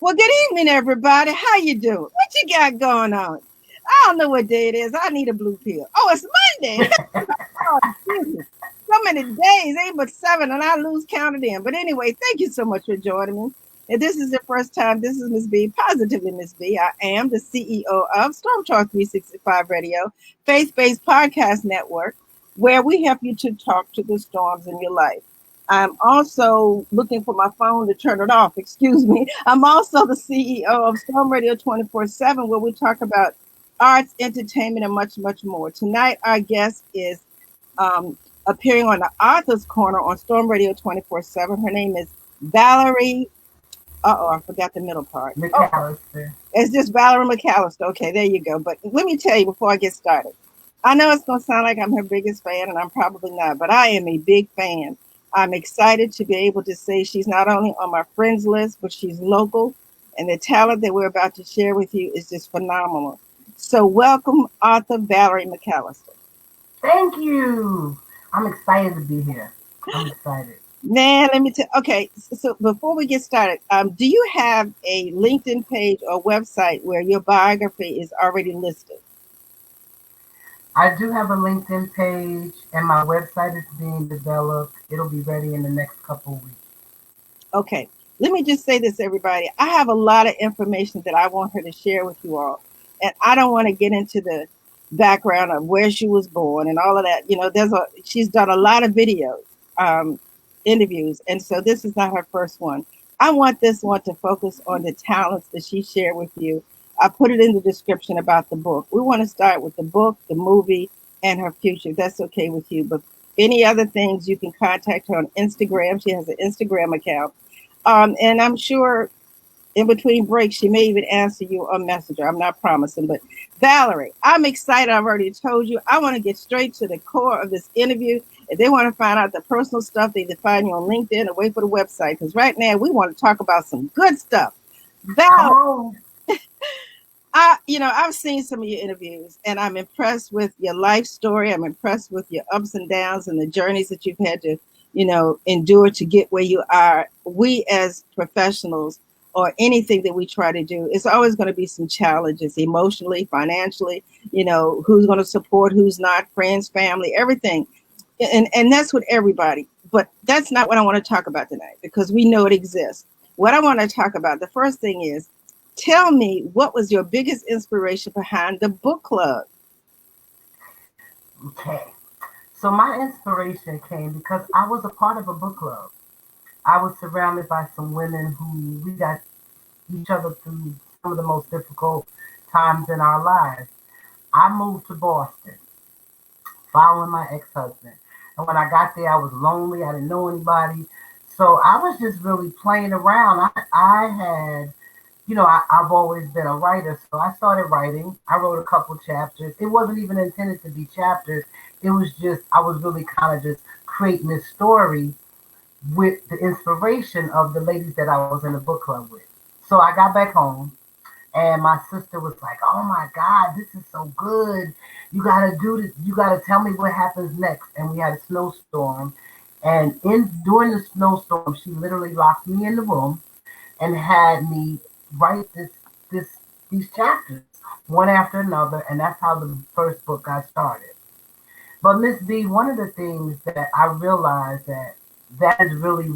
Well, good evening, everybody. How you doing? What you got going on? I don't know what day it is. I need a blue pill. Oh, it's Monday. Oh, goodness. So many days, ain't but seven, and I lose count of them. But anyway, thank you so much for joining me. If this is your first time, this is Miss B, Positively Miss B. I am the CEO of Storm Talk 365 Radio, faith-based podcast network, where we help you to talk to the storms in your life. I'm also looking for my phone to turn it off. Excuse me. I'm also the CEO of Storm Radio 24/7, where we talk about arts, entertainment, and much, much more. Tonight, our guest is appearing on the Author's Corner on Storm Radio 24/7. Her name is Valerie. I forgot the middle part. McAllister. It's just Valerie McAllister. Okay, there you go. But let me tell you before I get started. I know it's going to sound like I'm her biggest fan, and I'm probably not, but I am a big fan. I'm excited to be able to say she's not only on my friends list, but she's local, and the talent that we're about to share with you is just phenomenal. So, welcome, author Valerie McAllister. Thank you. I'm excited to be here. I'm excited. Man, let me tell. Okay, so before we get started, do you have a LinkedIn page or website where your biography is already listed? I do have a LinkedIn page, and my website is being developed. It'll be ready in the next couple of weeks. Okay, let me just say this, everybody. I have a lot of information that I want her to share with you all, and I don't want to get into the background of where she was born and all of that. You know, she's done a lot of videos, interviews, and so this is not her first one. I want this one to focus on the talents that she shared with you. I put it in the description about the book. We want to start with the book, the movie, and her future. If that's okay with you. But any other things, you can contact her on Instagram. She has an Instagram account. And I'm sure in between breaks, she may even answer you on Messenger. I'm not promising, but Valerie, I'm excited. I've already told you. I want to get straight to the core of this interview. If they want to find out the personal stuff, they can find you on LinkedIn or wait for the website. Because right now we want to talk about some good stuff. Valerie, I've seen some of your interviews and I'm impressed with your life story. I'm impressed with your ups and downs and the journeys that you've had to, endure to get where you are. We as professionals or anything that we try to do, it's always going to be some challenges emotionally, financially, who's going to support, who's not, friends, family, everything. And that's with everybody. But that's not what I want to talk about tonight because we know it exists. What I want to talk about, the first thing is, tell me, what was your biggest inspiration behind the book club? Okay. So my inspiration came because I was a part of a book club. I was surrounded by some women who we got each other through some of the most difficult times in our lives. I moved to Boston following my ex-husband. And when I got there, I was lonely. I didn't know anybody. So I was just really playing around. I had I've always been a writer, so I started writing. I wrote a couple chapters. It wasn't even intended to be chapters. It was just, I was really kind of just creating this story with the inspiration of the ladies that I was in the book club with. So I got back home, and my sister was like, "Oh my God, this is so good. You got to do this. You got to tell me what happens next." And we had a snowstorm. And during the snowstorm, she literally locked me in the room and had me write this these chapters one after another, and that's how the first book got started. But Miss B, one of the things that I realized that is really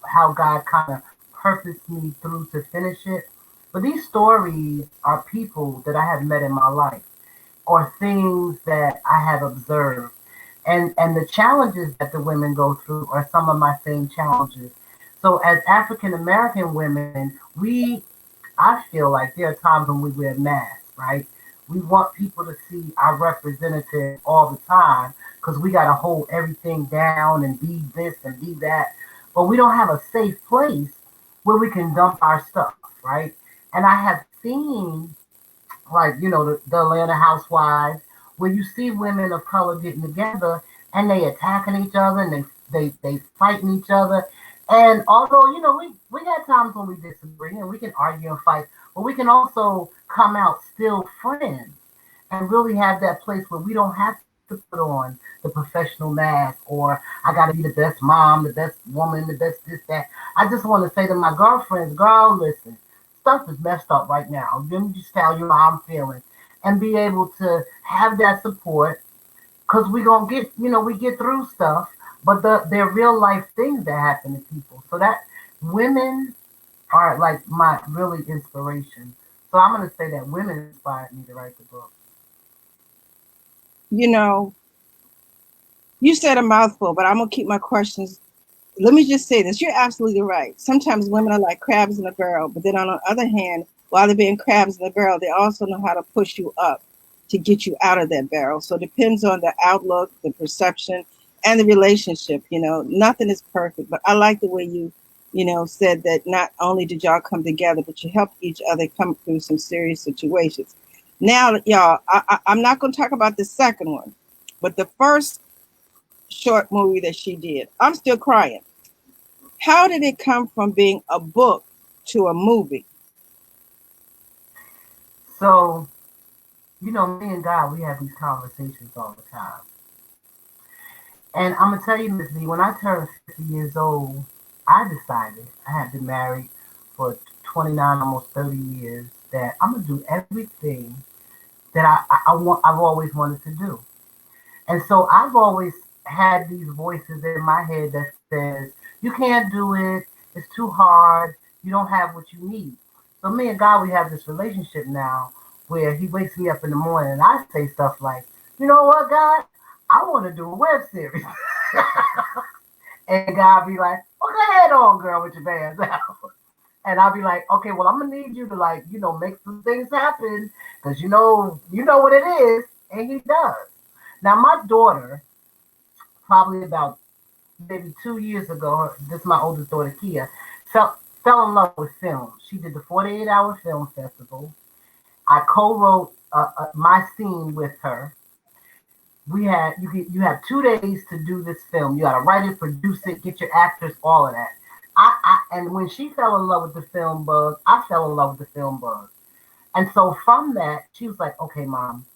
how God kind of purposed me through to finish it. But these stories are people that I have met in my life, or things that I have observed, and the challenges that the women go through are some of my same challenges. So as African American women, I feel like there are times when we wear masks, right? We want people to see our representative all the time because we got to hold everything down and be this and be that. But we don't have a safe place where we can dump our stuff, right? And I have seen, like, the Atlanta Housewives, where you see women of color getting together and they attacking each other and they fighting each other. And although, we got times when we disagree and we can argue and fight, but we can also come out still friends and really have that place where we don't have to put on the professional mask or I got to be the best mom, the best woman, the best this, that. I just want to say to my girlfriends, girl, listen, stuff is messed up right now. Let me just tell you how I'm feeling, and be able to have that support because we gonna get, we get through stuff, but they're real life things that happen to people. So that women are like my really inspiration. So I'm gonna say that women inspired me to write the book. You know, you said a mouthful, but I'm gonna keep my questions. Let me just say this. You're absolutely right. Sometimes women are like crabs in a barrel, but then on the other hand, while they're being crabs in the barrel, they also know how to push you up to get you out of that barrel. So it depends on the outlook, the perception, and the relationship. Nothing is perfect, but I like the way you said that not only did y'all come together, but you helped each other come through some serious situations. Now, y'all, I'm not going to talk about the second one, but the first short movie that she did, I'm still crying. How did it come from being a book to a movie? So, me and God, we have these conversations all the time. And I'm gonna tell you, Miss B, when I turned 50 years old, I decided I had been married for 29, almost 30 years, that I'm gonna do everything that I've always wanted to do. And so I've always had these voices in my head that says, you can't do it, it's too hard, you don't have what you need. So me and God, we have this relationship now where he wakes me up in the morning and I say stuff like, you know what, God, I want to do a web series. And God be like, well, go ahead on, girl, with your bands out. And I'll be like, okay, well, I'm gonna need you to like, make some things happen because you know what it is, and he does. Now, my daughter, probably about maybe 2 years ago, this is my oldest daughter, Kia, fell in love with film. She did the 48-hour film festival. I co-wrote my scene with her. We had you have 2 days to do this film. You got to write it, produce it, get your actors, all of that. And when she fell in love with the film bug, I fell in love with the film bug. And so from that, she was like, "Okay, mom."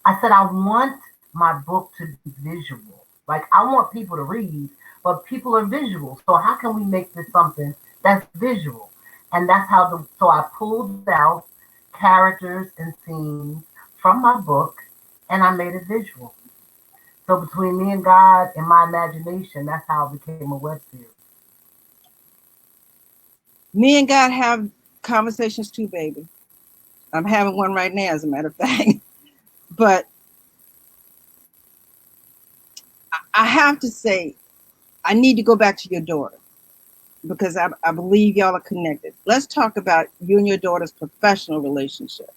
I said, "I want my book to be visual. Like I want people to read, but people are visual. So how can we make this something that's visual?" And that's how so I pulled out characters and scenes from my book, and I made it visual. So between me and God and my imagination, that's how it became a web series. Me and God have conversations too, baby. I'm having one right now, as a matter of fact. But I have to say, I need to go back to your daughter because I believe y'all are connected. Let's talk about you and your daughter's professional relationship.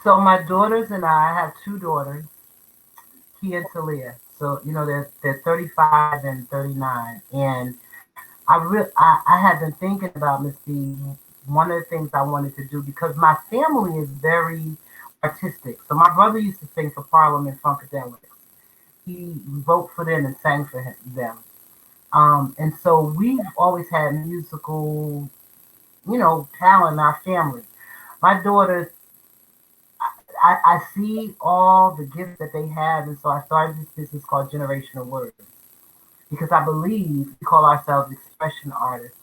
So my daughters and I have two daughters, Kia and Talia. So they're 35 and 39, and I had been thinking about Miss B. One of the things I wanted to do because my family is very artistic. So my brother used to sing for Parliament Funkadelic. He wrote for them and sang for them. And so we've always had musical, talent in our family. My daughters, I see all the gifts that they have, and so I started this business called Generational Words because I believe we call ourselves expression artists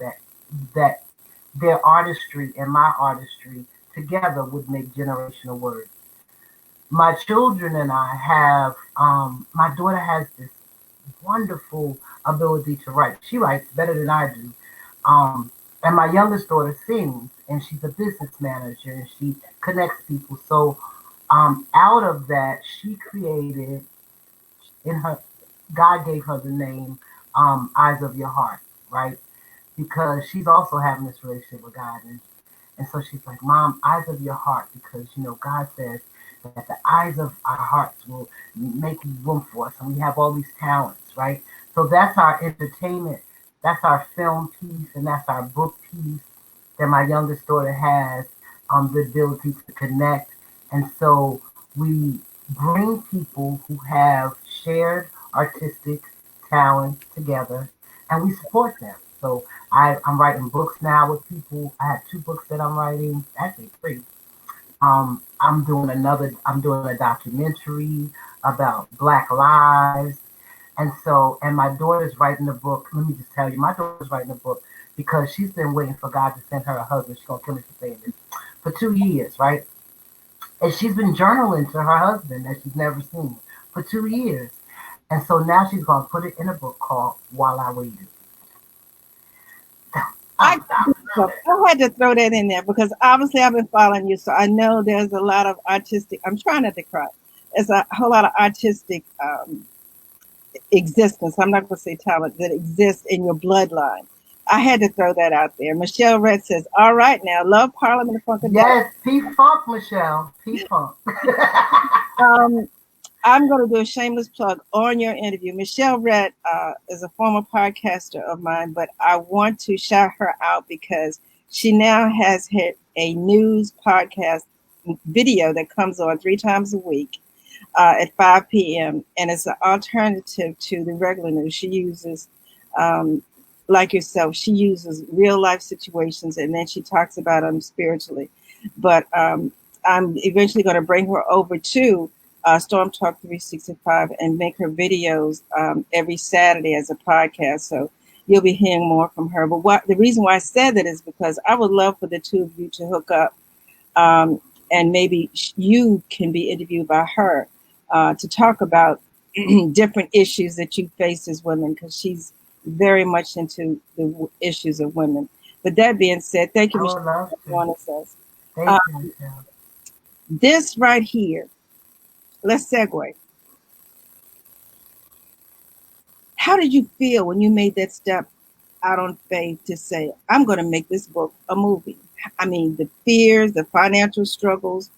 that their artistry and my artistry together would make generational words. My children and I have my daughter has this wonderful ability to write. She writes better than I do. And my youngest daughter sings, and she's a business manager, and she connects people. So out of that, she created in her. God gave her the name Eyes of Your Heart, right? Because she's also having this relationship with God, and so she's like, Mom, eyes of your heart, because God says that the eyes of our hearts will make room for us, and we have all these talents, right? So that's our entertainment, that's our film piece, and that's our book piece that my youngest daughter has the ability to connect. And so we bring people who have shared artistic talent together and we support them. So I'm writing books now with people. I have two books that I'm writing, actually three. I'm doing a documentary about Black lives. And my daughter's writing a book. Let me just tell you, my daughter's writing a book because she's been waiting for God to send her a husband. She's gonna kill me for saying this, for 2 years, right? And she's been journaling to her husband that she's never seen for 2 years. And so now she's gonna put it in a book called While I Waited. I had to throw that in there because obviously I've been following you, so I know there's a lot of artistic. I'm trying not to cry. There's a whole lot of artistic existence. I'm not going to say talent that exists in your bloodline. I had to throw that out there. Michelle Red says, "All right, now love Parliament of Funkadelic." Yes, P-Funk, Michelle. P-Funk. I'm going to do a shameless plug on your interview. Michelle Red is a former podcaster of mine, but I want to shout her out because she now has hit a news podcast video that comes on 3 times a week at 5 p.m. And it's an alternative to the regular news. She uses, like yourself, she uses real life situations and then she talks about them spiritually. But I'm eventually going to bring her over to Storm Talk 365 and make her videos every Saturday as a podcast. So you'll be hearing more from her. But the reason why I said that is because I would love for the two of you to hook up and maybe you can be interviewed by her to talk about different issues that you face as women, because she's very much into the issues of women. But that being said, thank you, Michelle. Thank you, Michelle. This right here, let's segue. How did you feel when you made that step out on faith to say, I'm going to make this book a movie? I mean, the fears, the financial struggles.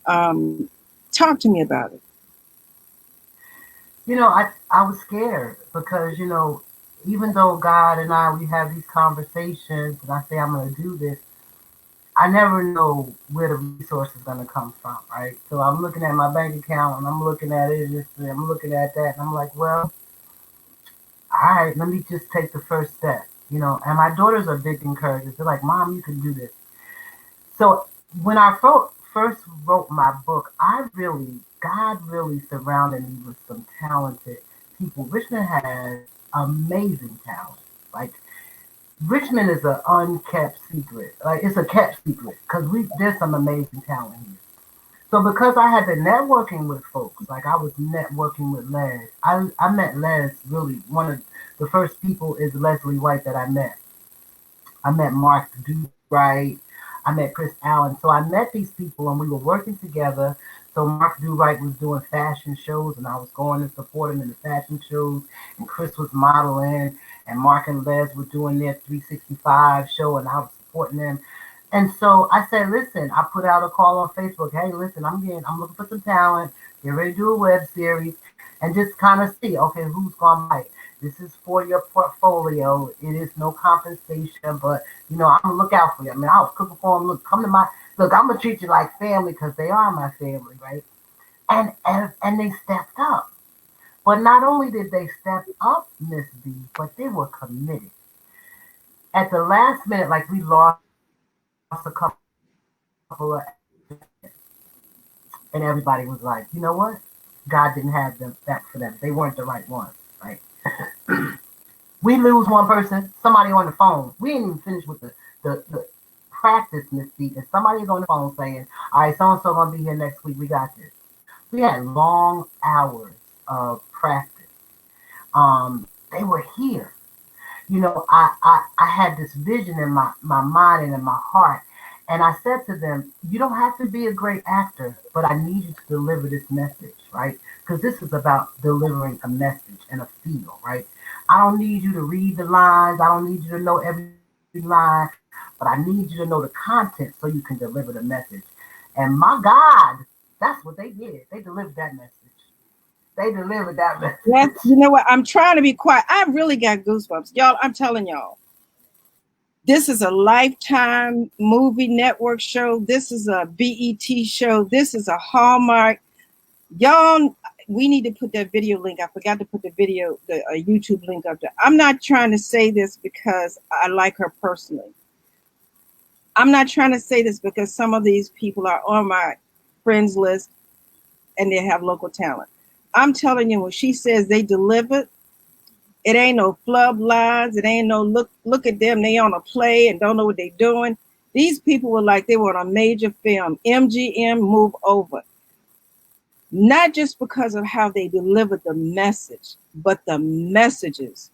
Talk to me about it. You know, I was scared because, you know, even though God and we have these conversations and I say I'm going to do this, I never know where the resource is going to come from, right? So I'm looking at my bank account and I'm looking at it and I'm looking at that and I'm like, well, all right, let me just take the first step, you know. And my daughters are big encouragers. They're like, Mom, you can do this. So when I first wrote my book, God really surrounded me with some talented people. Richmond has amazing talent. Like, Richmond is an unkept secret. Like, it's a kept secret because there's some amazing talent here. So because I had been networking with folks, like I was networking with Les. I met Les really, one of the first people is Leslie White that I met. I met Mark Do Right. I met Chris Allen. So I met these people and we were working together. So Mark Do Right was doing fashion shows and I was going and supporting in the fashion shows. And Chris was modeling and Mark and Les were doing their 365 show and I was supporting them. And so I said, listen, I put out a call on Facebook. Hey, listen, I'm looking for some talent. Get ready to do a web series and just kind of see, okay, who's going to bite. This is for your portfolio. It is no compensation, but you know, I'm gonna look out for you. I mean, I was cooking for them. Look, I'm gonna treat you like family because they are my family, right? And they stepped up. But not only did they step up, Miss B, but they were committed. At the last minute, like we lost a couple of, and everybody was like, you know what? God didn't have them that for them. They weren't the right ones, right? We lose one person, somebody on the phone. We ain't even finished with the practice, Miss B. And somebody's on the phone saying, all right, so-and-so going to be here next week. We got this. We had long hours of practice. They were here. You know, I had this vision in my mind and in my heart. And I said to them, you don't have to be a great actor, but I need you to deliver this message, right? Because this is about delivering a message and a feel, right? I don't need you to read the lines. I don't need you to know every line, but I need you to know the content so you can deliver the message. And my God, that's what they did. They delivered that message. They delivered that message. Yes, you know what? I'm trying to be quiet. I really got goosebumps. Y'all, I'm telling y'all. This is a Lifetime movie network show. This is a BET show. This is a Hallmark. Y'all, we need to put that video link. I forgot to put the YouTube link up there. I'm not trying to say this because I like her personally. I'm not trying to say this because some of these people are on my friends list and they have local talent. I'm telling you, when she says they delivered, It ain't no flub lines. It ain't no look at them. They on a play and don't know what they doing. These people were like they were on a major film. MGM, move over. Not just because of how they delivered the message, but the messages.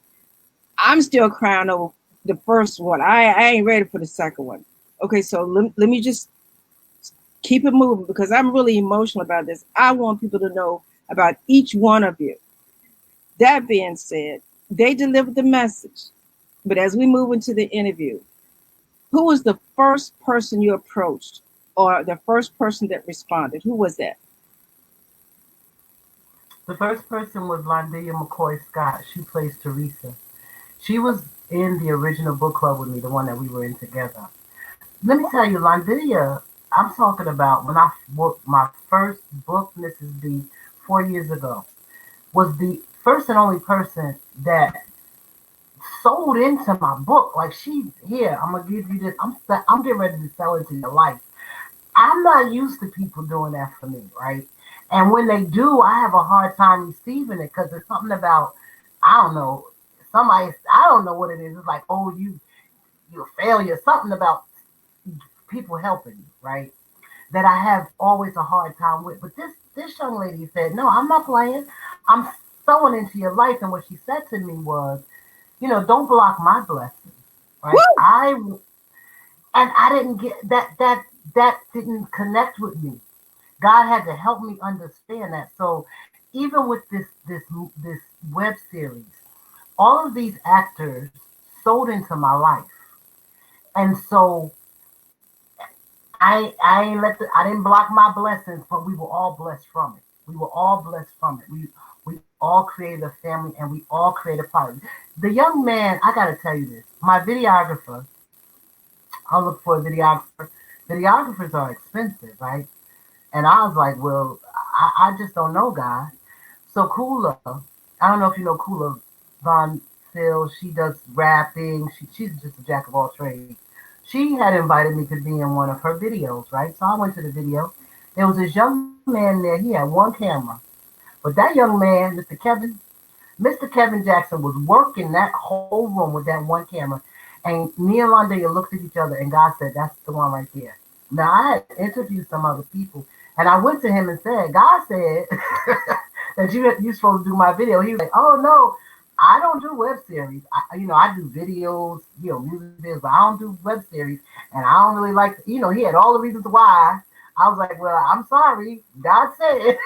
I'm still crying over the first one. I ain't ready for the second one. Okay, so let me just keep it moving because I'm really emotional about this. I want people to know about each one of you. That being said, they delivered the message. But as we move into the interview, who was the first person you approached or the first person that responded? Who was that? The first person was Londia McCoy Scott. She plays Teresa. She was in the original book club with me, the one that we were in together. Let me tell you, Londia, I'm talking about when I wrote my first book, Mrs. B, 4 years ago, was the first and only person that sold into my book. Like she, here, I'm gonna give you this. I'm getting ready to sell it to your life. I'm not used to people doing that for me, right? And when they do, I have a hard time receiving it because there's something about I don't know somebody. I don't know what it is. It's like, oh, you're a failure. Something about people helping you, right? That I have always a hard time with. But this young lady said, no, I'm not playing. I'm sewing into your life. And what she said to me was, don't block my blessings, right? Woo! I didn't get that didn't connect with me. God had to help me understand that. So even with this web series, all of these actors sold into my life, and so I didn't block my blessings, but we were all blessed from it. We were all blessed from it. We all created a family and we all created a party. The young man, I gotta tell you this, my videographer, I'll look for a videographer. Videographers are expensive, right? And I was like, well, I just don't know, guy. So Kula, I don't know if you know Kula Von Phil. She does rapping. She's just a jack of all trades. She had invited me to be in one of her videos, right? So I went to the video. There was this young man there. He had one camera. But that young man, Mr. Kevin Jackson was working that whole room with that one camera. And me and Londia looked at each other and God said, that's the one right there. Now I had interviewed some other people and I went to him and said, God said that you're supposed to do my video. He was like, oh no, I don't do web series. I do videos, music videos, but I don't do web series. And I don't really like, he had all the reasons why. I was like, well, I'm sorry. God said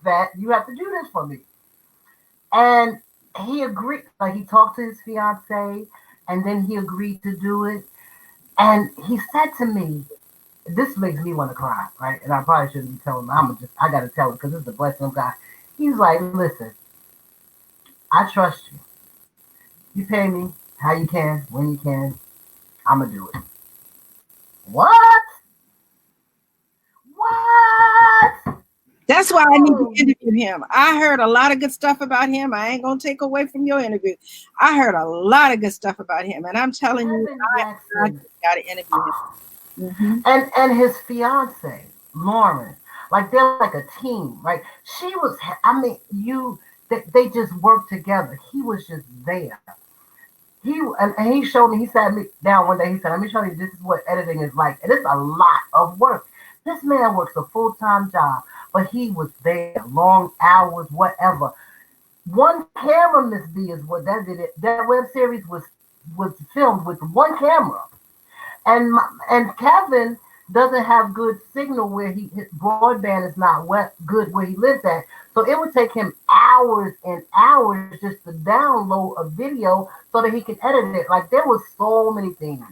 that you have to do this for me. And he agreed. Like he talked to his fiance, and then he agreed to do it. And he said to me, "This makes me want to cry, right?" And I probably shouldn't be telling him. I got to tell him because this is the blessing of God. He's like, "Listen, I trust you. You pay me how you can, when you can. I'm gonna do it." What? What? That's why I need to Oh, interview him. I heard a lot of good stuff about him. I ain't gonna take away from your interview. I heard a lot of good stuff about him, and I'm telling you, Kevin I Jackson. got to interview him. Mm-hmm. And his fiance Lauren, like they're like a team. Right? She was. I mean, they just worked together. He was just there. And he showed me. He sat me down one day. He said, "Let me show you. This is what editing is like, and it's a lot of work. This man works a full-time job, but he was there, long hours, whatever. One camera, Miss B, is what that did it. That web series was filmed with one camera." And Kevin doesn't have good signal where his broadband is not good where he lives at. So it would take him hours and hours just to download a video so that he can edit it. Like there was so many things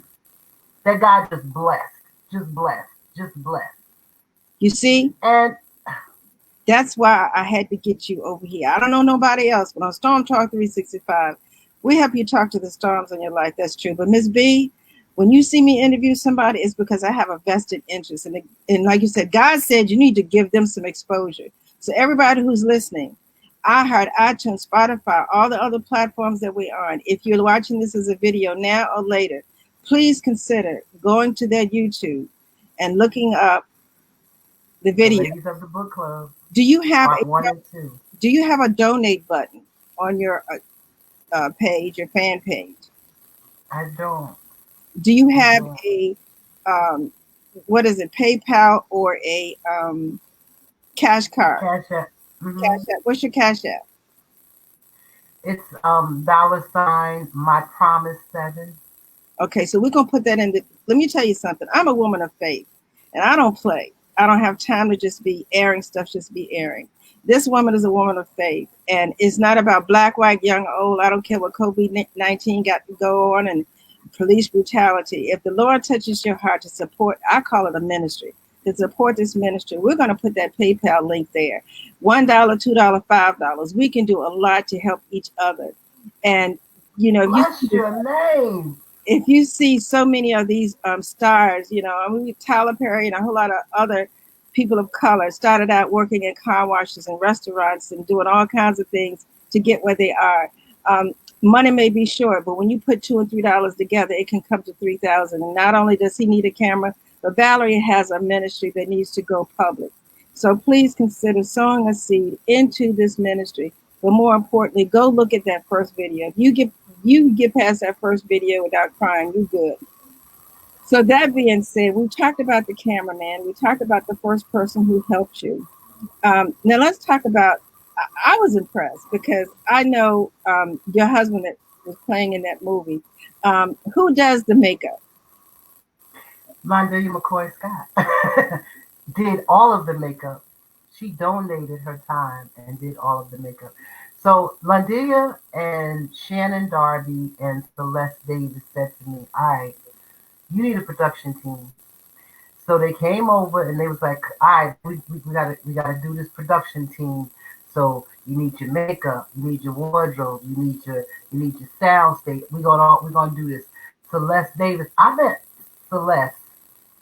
that God just blessed, just blessed. You see, And that's why I had to get you over here. I don't know nobody else, but on Storm Talk 365, we help you talk to the storms in your life. That's true. But Miss B, when you see me interview somebody, it's because I have a vested interest. And like you said, God said you need to give them some exposure. So everybody who's listening, I heard iTunes, Spotify, all the other platforms that we're on. If you're watching this as a video now or later, please consider going to their YouTube and looking up the the video. ladies of the book club, Do you have part a one and two. do you have a donate button on your page, your fan page? I don't. Do you I have don't. a what is it, PayPal or a cash card? Cash App. Cash App. What's your cash app? It's $ my promise 7. Okay, so we're gonna put that in the. Let me tell you something. I'm a woman of faith, and I don't play. I don't have time to just be airing stuff, just be airing. This woman is a woman of faith, and it's not about black, white, young, old. I don't care what COVID-19 got to go on and police brutality. If the Lord touches your heart to support, I call it a ministry. To support this ministry, we're going to put that PayPal link there. $1, $2, $5. We can do a lot to help each other, and Bless your name. if you see so many of these stars, I mean, Tyler Perry and a whole lot of other people of color started out working in car washes and restaurants and doing all kinds of things to get where they are. Money may be short, but when you put $2 and $3 together, it can come to 3,000. And not only does he need a camera, but Valerie has a ministry that needs to go public. So please consider sowing a seed into this ministry. But more importantly, go look at that first video. If you get past that first video without crying, you're good. So that being said, we talked about the cameraman. We talked about the first person who helped you. Now let's talk about. I was impressed because I know your husband that was playing in that movie. Who does the makeup? Londelia McCoy Scott did all of the makeup. She donated her time and did all of the makeup. So Londelia and Shannon Darby and Celeste Davis said to me, "All right, you need a production team." So they came over and they was like, "All right, we gotta do this production team. So you need your makeup, you need your wardrobe, you need your sound state. We're gonna do this." Celeste Davis, I met Celeste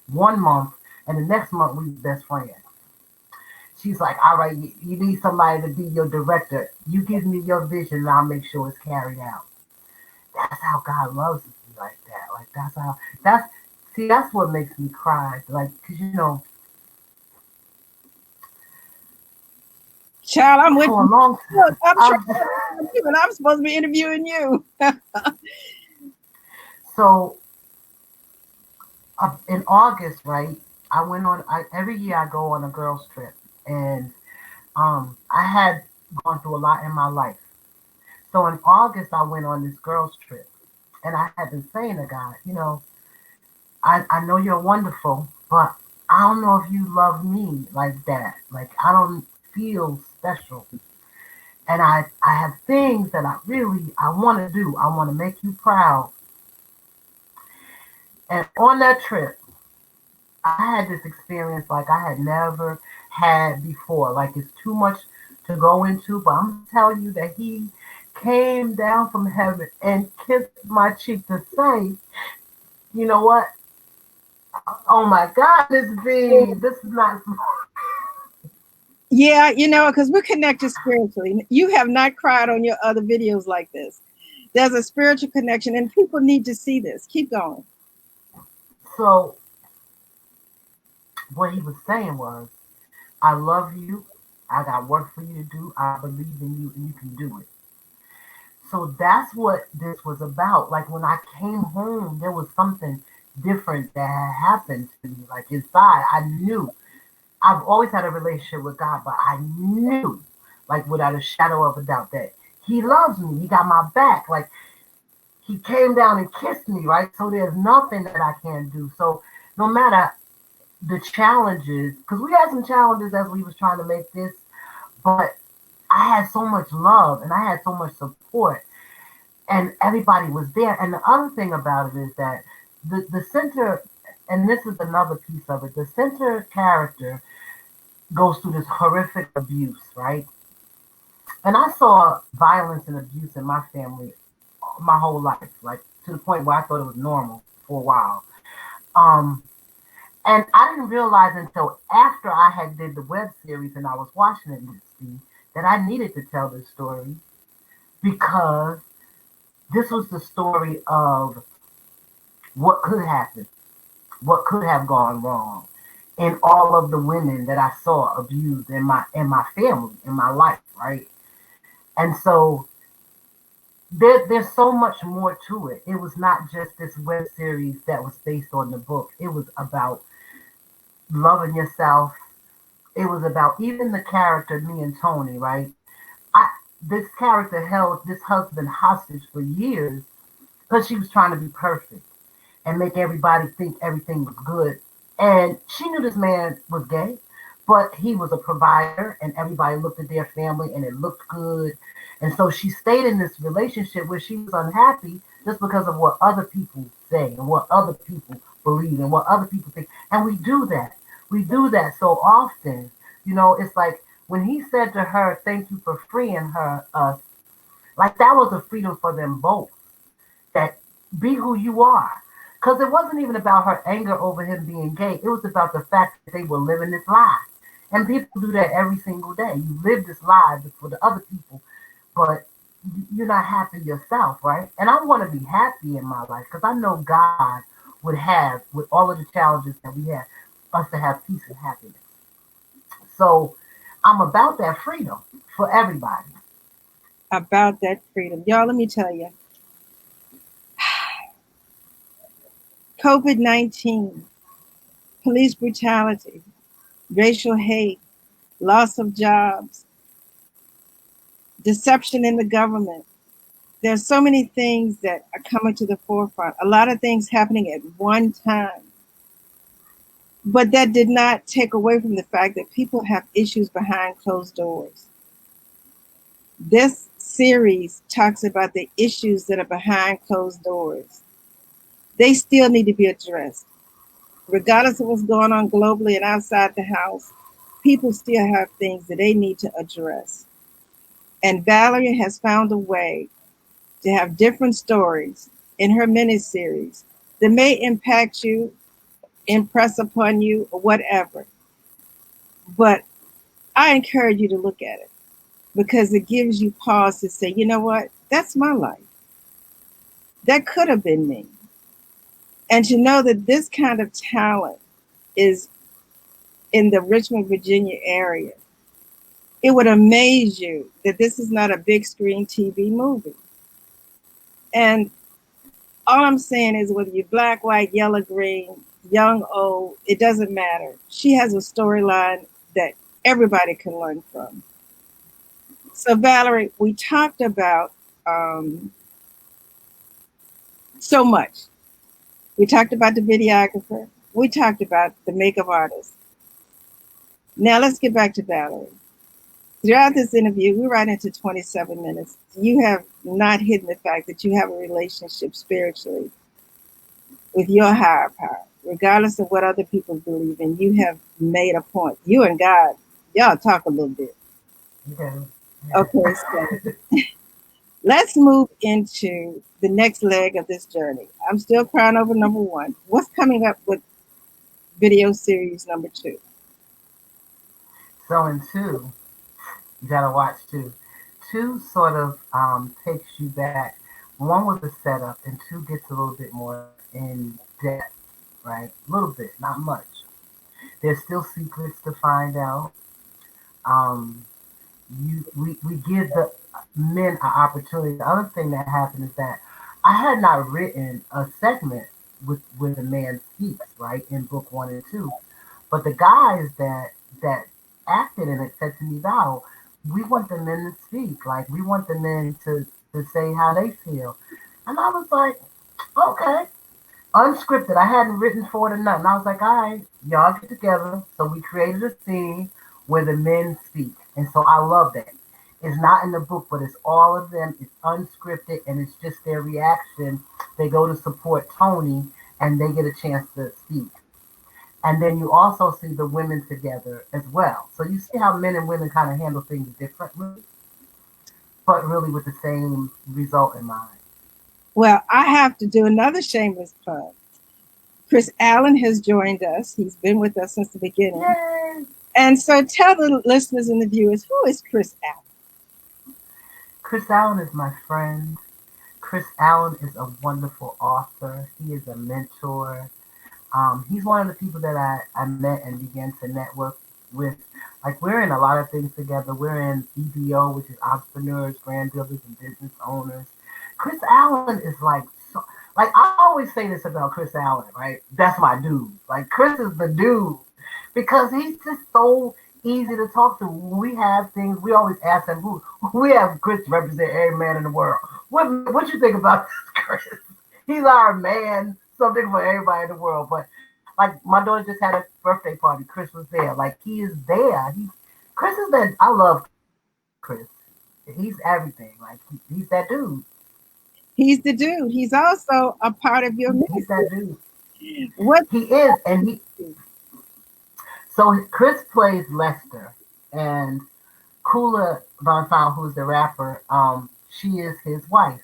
1 month, and the next month we were best friends. She's like, "All right, you need somebody to be your director. You give me your vision, and I'll make sure it's carried out." That's how God loves me like that. Like that's what makes me cry. Like, cause Child, I'm with for a you. long Look, time, I'm trying to interview you, and I'm supposed to be interviewing you. so in August, right? Every year I go on a girls trip, and I had gone through a lot in my life. So in August I went on this girls trip, and I had been saying to God, I know you're wonderful, but I don't know if you love me like that. Like I don't feel special. And I have things that I want to do. I want to make you proud. And on that trip, I had this experience like I had never had before. Like it's too much to go into, but I'm telling you that he came down from heaven and kissed my cheek to say, "You know what? Oh my God, this is not." Yeah, because we're connected spiritually. You have not cried on your other videos like this. There's a spiritual connection, and people need to see this. Keep going. So what he was saying was, "I love you. I got work for you to do. I believe in you, and you can do it." So that's what this was about. Like when I came home, there was something different that had happened to me. Like inside, I knew. I've always had a relationship with God, but I knew, like without a shadow of a doubt, that He loves me. He got my back. Like He came down and kissed me, right? So there's nothing that I can't do. So no matter the challenges, because we had some challenges as we was trying to make this, but I had so much love and I had so much support, and everybody was there. And the other thing about it is that the center, and this is another piece of it, the center character goes through this horrific abuse, right? And I saw violence and abuse in my family my whole life, like to the point where I thought it was normal for a while. Um, and I didn't realize until after I had did the web series and I was watching it, Misty, that I needed to tell this story because this was the story of what could happen, what could have gone wrong, in all of the women that I saw abused in my family, in my life, right? And so there's so much more to it. It was not just this web series that was based on the book. It was about loving yourself. It was about even the character, me and Tony, right? I This character held this husband hostage for years because she was trying to be perfect and make everybody think everything was good. And she knew this man was gay, but he was a provider, and everybody looked at their family and it looked good. And so she stayed in this relationship where she was unhappy just because of what other people say and what other people believe and what other people think. And we do that. We do that so often. It's like when he said to her, "Thank you for freeing us," like that was a freedom for them both, that be who you are. Because it wasn't even about her anger over him being gay. It was about the fact that they were living this lie. And people do that every single day. You live this lie for the other people, but you're not happy yourself, right? And I want to be happy in my life because I know God would have, with all of the challenges that we have, us to have peace and happiness. So I'm about that freedom for everybody. About that freedom. Y'all, let me tell you, COVID-19, police brutality, racial hate, loss of jobs, deception in the government. There's so many things that are coming to the forefront. A lot of things happening at one time. But that did not take away from the fact that people have issues behind closed doors. This series talks about the issues that are behind closed doors. They still need to be addressed. Regardless of what's going on globally and outside the house, people still have things that they need to address. And Valerie has found a way to have different stories in her miniseries that may impact you, impress upon you, or whatever. But I encourage you to look at it because it gives you pause to say, you know what? That's my life. That could have been me. And to know that this kind of talent is in the Richmond, Virginia area, it would amaze you that this is not a big screen TV movie. And all I'm saying is whether you're black, white, yellow, green, young, old, it doesn't matter. She has a storyline that everybody can learn from. So Valerie, we talked about so much. We talked about the videographer. We talked about the makeup artist. Now let's get back to Valerie. Throughout this interview, we're right into 27 minutes. You have not hidden the fact that you have a relationship spiritually with your higher power, regardless of what other people believe in. You have made a point. You and God, y'all talk a little bit. Okay. Okay, so let's move into the next leg of this journey. I'm still crying over number one. What's coming up with video series number two? So in two, you gotta watch two. Two sort of takes you back. One was a setup, and two gets a little bit more in depth, right? A little bit, not much. There's still secrets to find out. Um, we give the men an opportunity. The other thing that happened is that I had not written a segment with where the man speaks, right, in book one and two. But the guys that acted in it said to me, "Val, we want the men to speak. Like we want the men to say how they feel." And I was like, "Okay." Unscripted. I hadn't written for it or nothing. I was like, "All right, y'all get together." So we created a scene where the men speak. And so I love that. It's not in the book, but it's all of them. It's unscripted and it's just their reaction. They go to support Tony and they get a chance to speak. And then you also see the women together as well. So you see how men and women kind of handle things differently, but really with the same result in mind. Well, I have to do another shameless plug. Chris Allen has joined us. He's been with us since the beginning. Yay! And so tell the listeners and the viewers, who is Chris Allen? Chris Allen is my friend. Chris Allen is a wonderful author. He is a mentor. He's one of the people that I met and began to network with. Like we're in a lot of things together. We're in EBO, which is entrepreneurs, brand builders, and business owners. Chris Allen is like, so, like I always say this about Chris Allen, right? That's my dude. Like Chris is the dude because he's just so easy to talk to. When we have things, we always ask him, "Who?" We have Chris represent every man in the world. What you think about this, Chris? He's our man. Something for everybody in the world. But like my daughter just had a birthday party. Chris was there. Like he is there. Chris is that. I love Chris. He's everything. Like he's that dude. He's the dude. He's also a part of your He's that ministry. dude. What? He is, and he. So Chris plays Lester, and Kula Von Fowl, who's the rapper, she is his wife.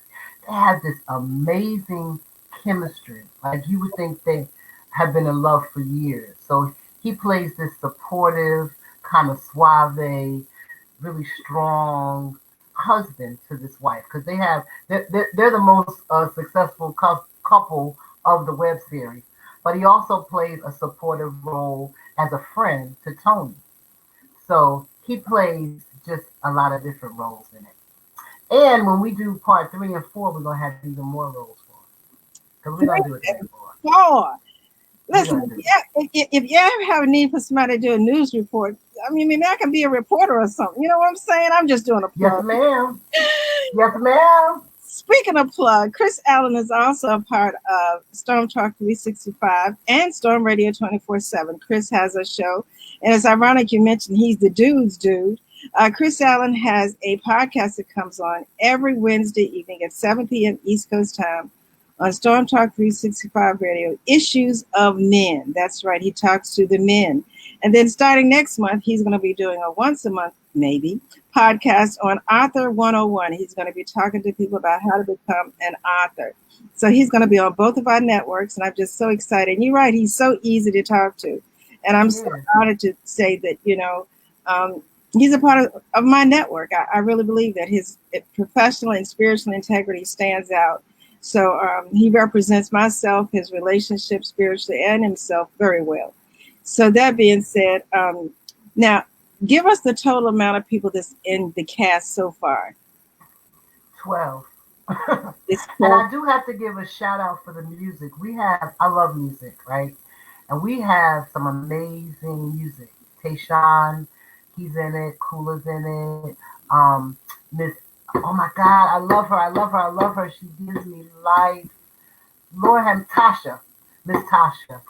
They have this amazing chemistry. Like you would think they have been in love for years. So he plays this supportive, kind of suave, really strong husband to this wife because they're the most successful couple of the web series. But he also plays a supportive role as a friend to Tony. So he plays just a lot of different roles in it. And when we do part 3 and 4, we're gonna have even more roles for him because we're gonna do it that far. For? We're Listen, gonna do it. if you ever have a need for somebody to do a news report, I mean, maybe I can be a reporter or something. You know what I'm saying? I'm just doing a Yes, plug. ma'am. Yes, ma'am. Speaking of plug, Chris Allen is also a part of Storm Talk 365 and Storm Radio 24/7. Chris has a show, and it's ironic you mentioned he's the dude's dude. Chris Allen has a podcast that comes on every Wednesday evening at 7 p.m. East Coast time on Storm Talk 365 Radio, Issues of Men. That's right, he talks to the men. And then starting next month, he's going to be doing a once a month, maybe, podcast on Author 101. He's going to be talking to people about how to become an author. So he's going to be on both of our networks, and I'm just so excited. And you're right, he's so easy to talk to. And I'm so Yeah. honored to say that, he's a part of my network. I really believe that his professional and spiritual integrity stands out. So he represents myself, his relationship spiritually, and himself very well. So that being said, now give us the total amount of people that's in the cast so far. 12. And It's I 12. do have to give a shout out for the music. I love music, right? And we have some amazing music. Tayshawn, he's in it. Kula's in it. Miss, oh my God, I love her. I love her. I love her. She gives me life. Lord have Tasha, Miss Tasha.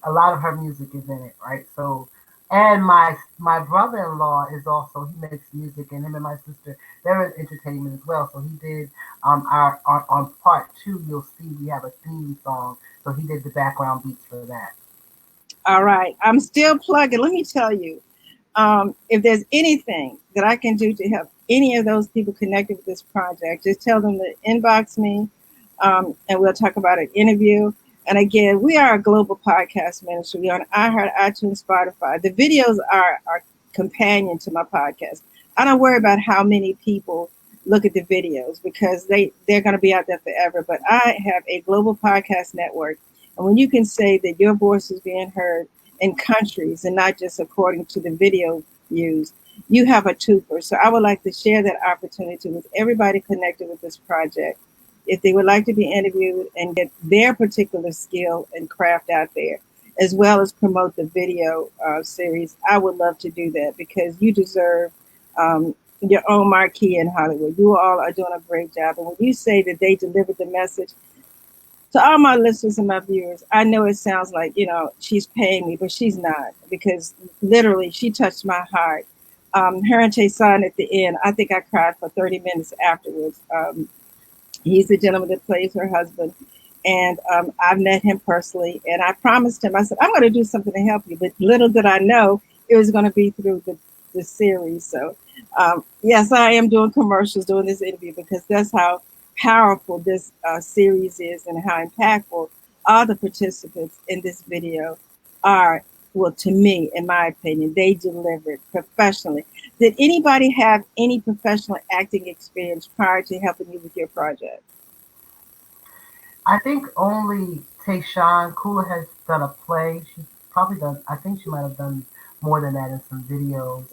A lot of her music is in it, right? So, and my brother-in-law is also he makes music, and him and my sister they're in entertainment as well. So he did our on part 2. You'll see we have a theme song, so he did the background beats for that. All right. I'm still plugging. Let me tell you, if there's anything that I can do to help any of those people connected with this project, just tell them to inbox me, and we'll talk about an interview. And again, we are a global podcast ministry. We're on iHeart, iTunes, Spotify. The videos are our companion to my podcast. I don't worry about how many people look at the videos because they're going to be out there forever. But I have a global podcast network. And when you can say that your voice is being heard in countries and not just according to the video views, you have a twofer. So I would like to share that opportunity with everybody connected with this project. If they would like to be interviewed and get their particular skill and craft out there, as well as promote the video series, I would love to do that because you deserve your own marquee in Hollywood. You all are doing a great job. And when you say that they delivered the message, to all my listeners and my viewers, I know it sounds like, she's paying me, but she's not because literally she touched my heart. Her and Tayson at the end, I think I cried for 30 minutes afterwards. He's the gentleman that plays her husband. And I've met him personally. And I promised him, I said, I'm going to do something to help you. But little did I know it was going to be through the series. So, yes, I am doing commercials, doing this interview because that's how powerful this series is and how impactful all the participants in this video are. Well, to me, in my opinion, they delivered professionally. Did anybody have any professional acting experience prior to helping you with your project? I think only Tayshawn Kula has done a play. She's probably done. I think she might have done more than that in some videos.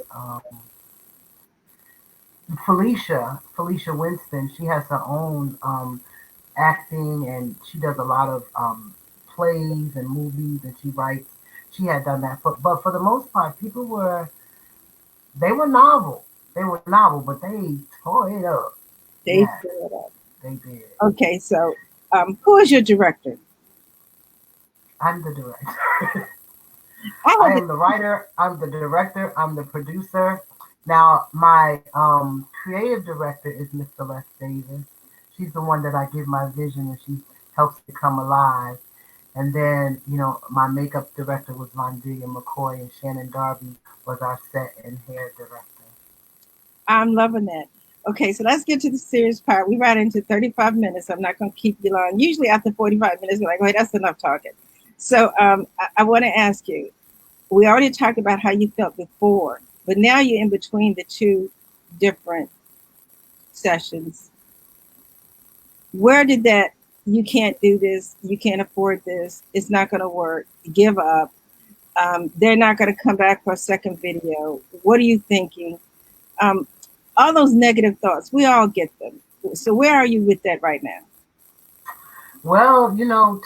Felicia Winston, she has her own acting, and she does a lot of plays and movies, and she writes. She had done that, but for the most part, people were they were novel. They were novel, but they tore it up. They Yes, threw it up. they did. Okay, so who is your director? I'm the director. I I had to, am the writer. I'm the director. I'm the producer. Now, my creative director is Miss Celeste Davis. She's the one that I give my vision, and she helps it come alive. And then, my makeup director was Vondelia McCoy, and Shannon Darby was our set and hair director. I'm loving that. Okay, so let's get to the serious part. We ran into 35 minutes. I'm not going to keep you long. Usually after 45 minutes, we're like, wait, that's enough talking. So I want to ask you, we already talked about how you felt before, but now you're in between the two different sessions. Where did that, you can't do this, you can't afford this, it's not going to work, give up, they're not going to come back for a second video, what are you thinking? Um, all those negative thoughts, we all get them. So where are you with that right now? Well,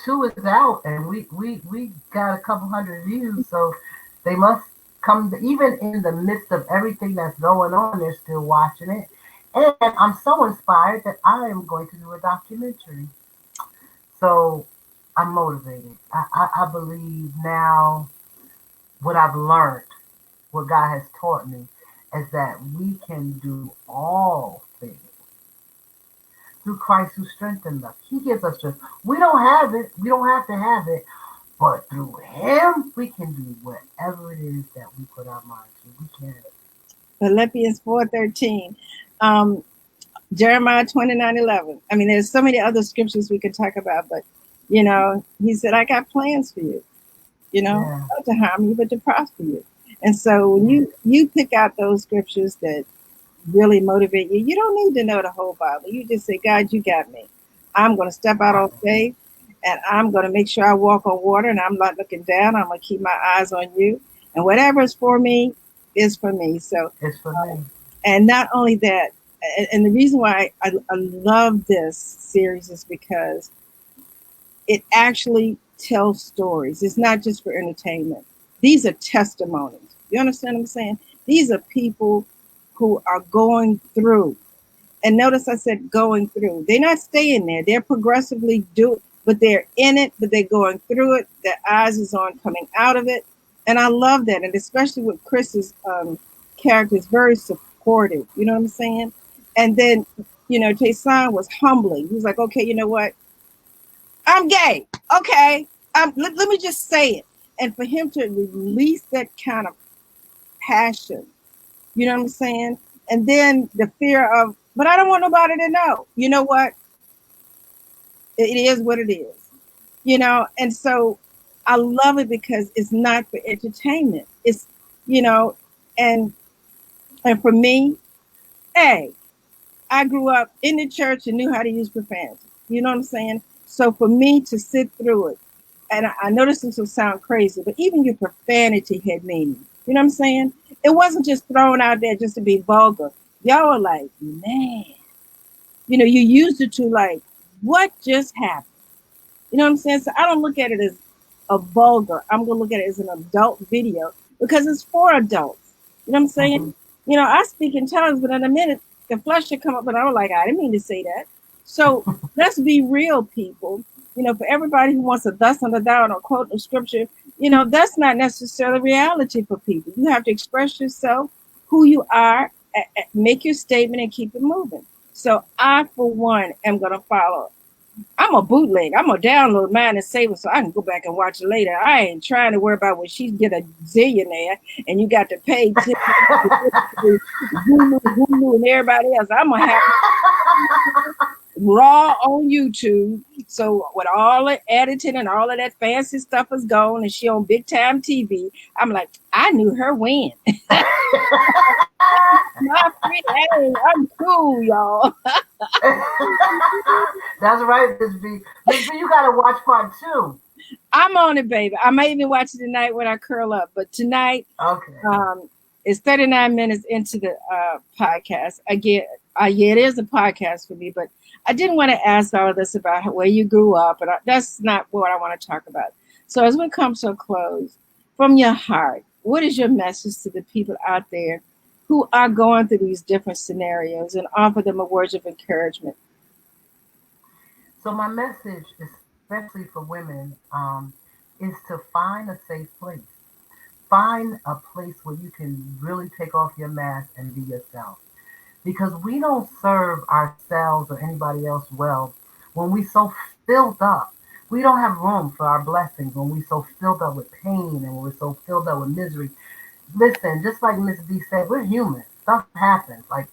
two is out, and we got a couple hundred views, so they must even in the midst of everything that's going on, they're still watching it. And I'm so inspired that I am going to do a documentary. So I'm motivated. I believe now what I've learned, what God has taught me, is that we can do all things through Christ who strengthens us. He gives us strength. We don't have it. We don't have to have it. But through Him, we can do whatever it is that we put our mind to. We can. Philippians 4:13, Jeremiah 29:11. I mean, there's so many other scriptures we could talk about, but he said, I got plans for you, Yeah. not to harm you, but to prosper you. And so when you pick out those scriptures that really motivate you, you don't need to know the whole Bible. You just say, God, you got me. I'm going to step out on faith, and I'm going to make sure I walk on water, and I'm not looking down. I'm going to keep my eyes on you. And whatever is for me is for me. So, It's for me. and not only that, and the reason why I love this series is because it actually tells stories. It's not just for entertainment. These are testimonies. You understand what I'm saying? These are people who are going through. And notice I said going through. They're not staying there. They're progressively doing, but they're in it, but they're going through it. Their eyes is on coming out of it. And I love that. And especially with Chris's character is very supportive. You know what I'm saying? And then, Tayson was humbling. He was like, okay, you know what? I'm gay. Okay. Let me just say it. And for him to release that kind of passion, you know what I'm saying? And then the fear of, but I don't want nobody to know. You know what? It is what it is. And so I love it because it's not for entertainment. It's, you know, and and for me, hey, I grew up in the church and knew how to use profanity. You know what I'm saying? So for me to sit through it, and I know this will sound crazy, but even your profanity had meaning. You know what I'm saying? It wasn't just thrown out there just to be vulgar. Y'all were like, man, you used it to like, what just happened? You know what I'm saying? So I don't look at it as a vulgar. I'm gonna look at it as an adult video because it's for adults. You know what I'm Mm-hmm. saying? I speak in tongues, but in a minute the flesh should come up, and I was like, I didn't mean to say that. So let's be real, people. For everybody who wants to thus and a down or quote the scripture, that's not necessarily reality for people. You have to express yourself, who you are, make your statement, and keep it moving. So I, for one, am gonna follow. I'm a bootleg. I'm gonna download mine and save it so I can go back and watch it later. I ain't trying to worry about when she get a zillionaire and you got to pay Hulu and everybody else. I'm gonna have raw on YouTube. So with all the editing and all of that fancy stuff is gone, and she on big time TV, I'm like, I knew her when. My friend, hey, I'm cool, y'all. That's right, Miss B. Miss B, you gotta watch part 2. I'm on it, baby. I might even watch it tonight when I curl up. But tonight, Okay. It's 39 minutes into the podcast. Again, yeah, it is a podcast for me, but I didn't want to ask all of this about where you grew up, and that's not what I want to talk about. So as we come to a close, from your heart, what is your message to the people out there who are going through these different scenarios, and offer them a word of encouragement? So my message, especially for women, is to find a safe place. Find a place where you can really take off your mask and be yourself. Because we don't serve ourselves or anybody else well when we so filled up. We don't have room for our blessings when we so filled up with pain and when we're so filled up with misery. Listen, just like Miss B said, we're human. Stuff happens. Like,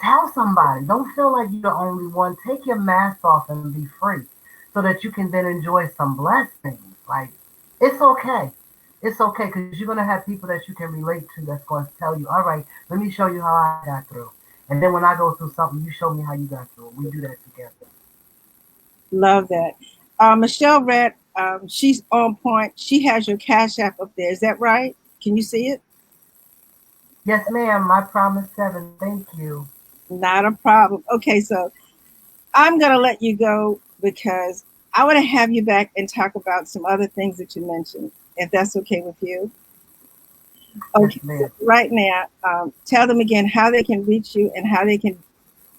tell somebody. Don't feel like you're the only one. Take your mask off and be free so that you can then enjoy some blessings. Like, it's okay. It's okay because you're going to have people that you can relate to that's going to tell you, all right, let me show you how I got through. And then when I go through something, you show me how you got through it. We do that together. Love that. Michelle Red, she's on point. She has your Cash App up there. Is that right? Can you see it? Yes, ma'am. My promise 7. Thank you. Not a problem. Okay, so I'm going to let you go because I want to have you back and talk about some other things that you mentioned, if that's okay with you. Okay, Yes, so right now, tell them again how they can reach you and how they can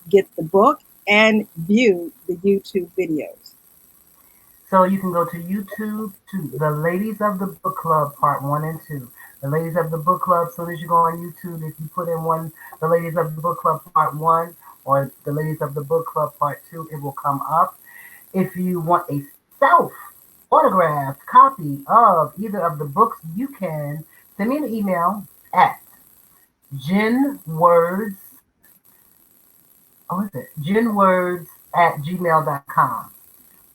get the book and view the YouTube videos. So you can go to YouTube to the Ladies of the Book Club Part 1 and 2. The Ladies of the Book Club, as soon as you go on YouTube, if you put in the Ladies of the Book Club Part 1 or the Ladies of the Book Club Part 2, it will come up. If you want a self-autographed copy of either of the books, you can send me an email at jenwords, jenwords@gmail.com.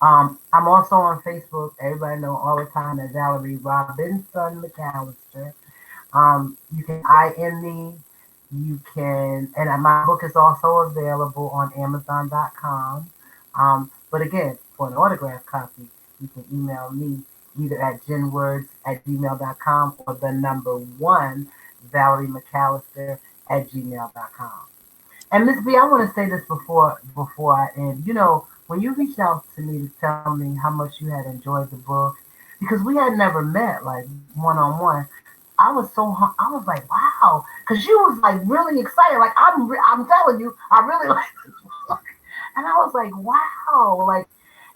I'm also on Facebook. Everybody know all the time as Valerie Robinson McAllister. You can IM me. You can, and my book is also available on Amazon.com. But again, for an autograph copy, you can email me either at jenwords@gmail.com or the number 1, Valerie McAllister@gmail.com. And Miss B, I want to say this before I end. You know, when you reached out to me to tell me how much you had enjoyed the book, because we had never met like one on one, I was like, wow, because you was like really excited. Like I'm telling you, I really like this book, and I was like, wow, like.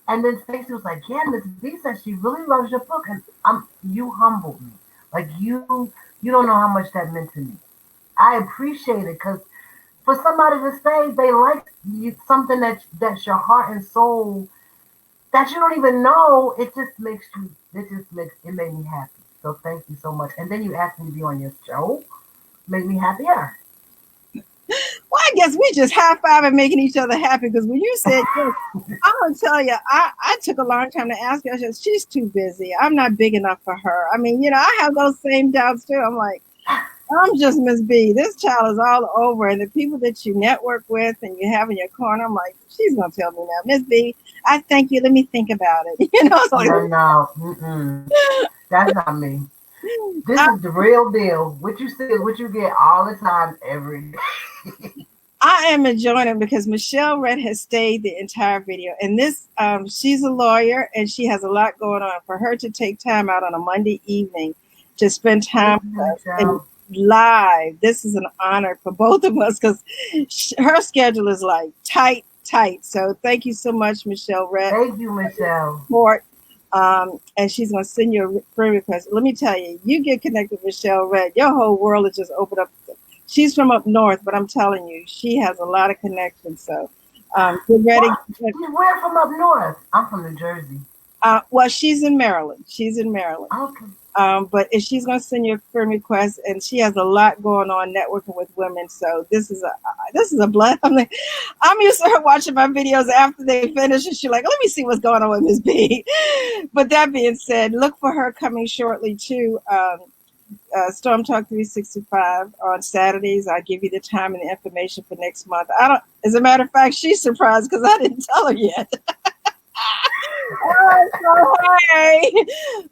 And then Stacey was like, yeah, Miss B said she really loves your book, and you humbled me. Like you don't know how much that meant to me. I appreciate it because for somebody to say they like you, something that's your heart and soul that you don't even know, it made me happy. So thank you so much. And then you asked me to be on your show, made me happier. Well, I guess we just high five and making each other happy because when you said yes, I'm gonna tell you, I took a long time to ask her. I said, she's too busy. I'm not big enough for her. I mean, I have those same doubts too. I'm like, I'm just Miss B. This child is all over, and the people that you network with and you have in your corner, I'm like, she's gonna tell me now, Miss B. I thank you. Let me think about it. It's like, No, that's not me. This is the real deal. What you see is what you get all the time, every day. I am enjoying it because Michelle Red has stayed the entire video. And this, she's a lawyer and she has a lot going on. For her to take time out on a Monday evening to spend time with us and live, this is an honor for both of us because her schedule is like tight. So thank you so much, Michelle Red. Thank you, Michelle. Support. And she's going to send you a friend request. Let me tell you, you get connected with Michelle Red, your whole world is just opened up. She's from up north, but I'm telling you, she has a lot of connections. So get ready. Where from up north? I'm from New Jersey. Well, she's in Maryland. Okay. But if she's going to send you a friend request, and she has a lot going on networking with women. So this is a blessing. I'm used to her watching my videos after they finish, and she's like, let me see what's going on with Miss B. But that being said, look for her coming shortly too. Storm Talk 365 on Saturdays. I'll give you the time and the information for next month. As a matter of fact, she's surprised because I didn't tell her yet.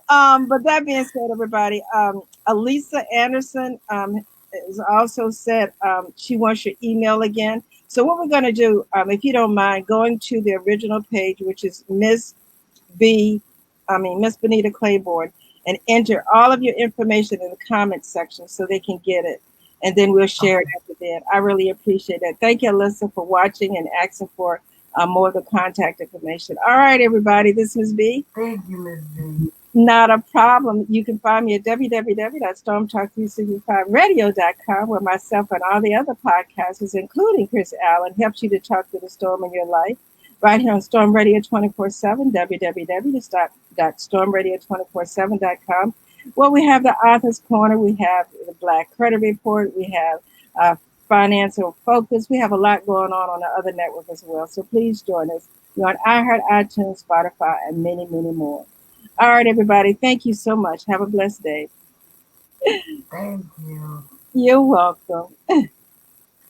But that being said, everybody, Alisa Anderson has also said she wants your email again. So what we're going to do, if you don't mind, going to the original page, which is B, Miss Benita Claiborne, and enter all of your information in the comments section so they can get it. And then we'll share it Okay. after that. I really appreciate that. Thank you, Alyssa, for watching and asking for more of the contact information. All right, everybody, this is B. Thank you, Miss B. Not a problem. You can find me at www.stormtalk365radio.com, where myself and all the other podcasters, including Chris Allen, helps you to talk to the storm in your life. Right here on Storm Radio 24/7, www.stormradio247.com. Well, we have the Author's Corner, we have the Black Credit Report, we have Financial Focus. We have a lot going on the other network as well. So please join us. You're on iHeart, iTunes, Spotify, and many, many more. All right, everybody. Thank you so much. Have a blessed day. Thank you. You're welcome.